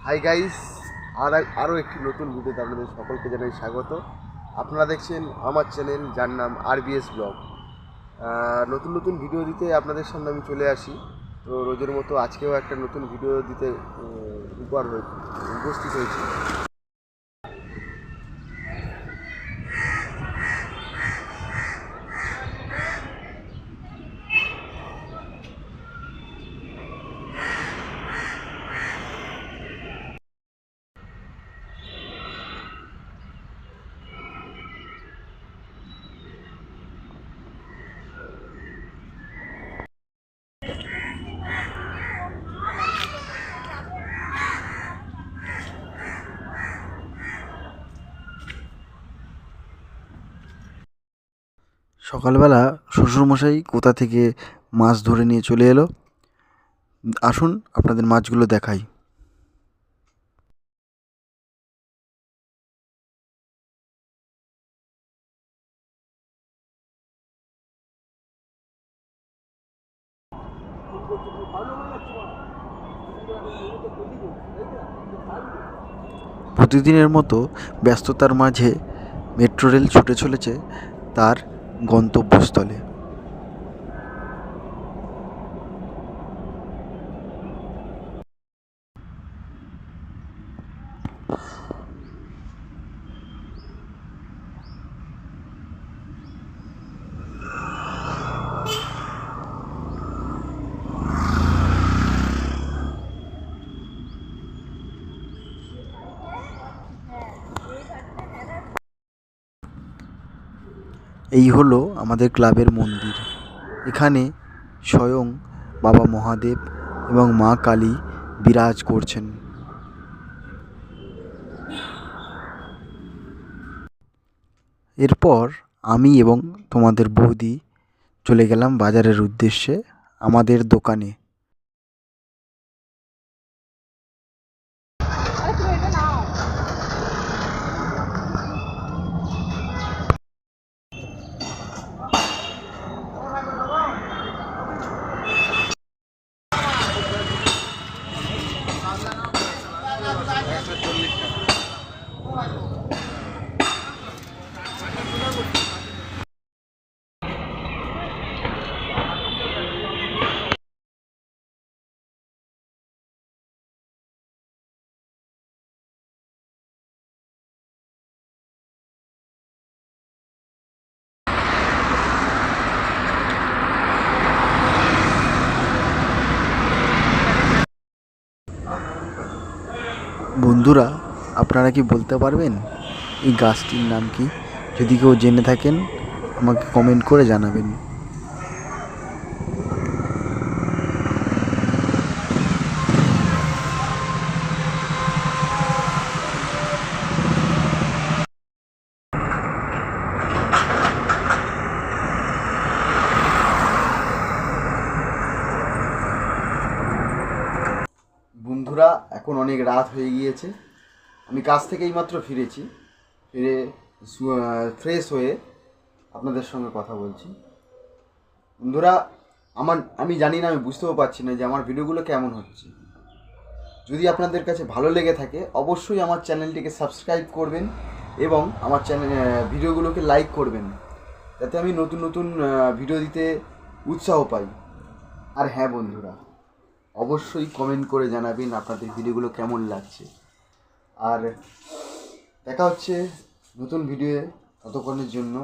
Hi guys, আরও একটি নতুন ভিডিওতে আপনাদের সকলকে জানাই স্বাগত। আপনারা দেখছেন আমার চ্যানেল, যার নাম আরবিএস ব্লগ। নতুন নতুন ভিডিও দিতে আপনাদের সামনে আমি চলে আসি। তো রোজের মতো আজকেও একটা নতুন ভিডিও দিতে উপস্থিত হয়েছি। সকালবেলা শ্বশুরমশাই কোথা থেকে মাছ ধরে নিয়ে চলে এলো। আসুন আপনাদের মাছগুলো দেখাই। প্রতিদিনের মতো ব্যস্ততার মাঝে মেট্রো রেল ছুটে চলেছে তার গন্তব্যস্থলে। এই হলো আমাদের ক্লাবের মন্দির। এখানে স্বয়ং বাবা মহাদেব এবং মা কালী বিরাজ করছেন। এরপর আমি এবং তোমাদের বৌদি চলে গেলাম বাজারের উদ্দেশ্যে, আমাদের দোকানে। বন্ধুরা, আপনারা কি বলতে পারবেন এই গাছটির নাম কি? যদি কেউ জেনে থাকেন আমাকে কমেন্ট করে জানাবেন। বন্ধুরা, এখন অনেক রাত হয়ে গিয়েছে। আমি কাজ থেকে এইমাত্র ফিরেছি। ফিরে ফ্রেশ হয়ে আপনাদের সঙ্গে কথা বলছি। বন্ধুরা, আমি জানি না, আমি বুঝতেও পারছি না যে আমার ভিডিওগুলো কেমন হচ্ছে। যদি আপনাদের কাছে ভালো লেগে থাকে অবশ্যই আমার চ্যানেলটিকে সাবস্ক্রাইব করবেন এবং আমার ভিডিওগুলোকে লাইক করবেন, যাতে আমি নতুন নতুন ভিডিও দিতে উৎসাহ পাই। আর হ্যাঁ বন্ধুরা, অবশ্যই কমেন্ট করে জানাবেন আপনাদের ভিডিওগুলো কেমন লাগছে। আর দেখা হচ্ছে নতুন ভিডিওয়ে, ততক্ষণের জন্য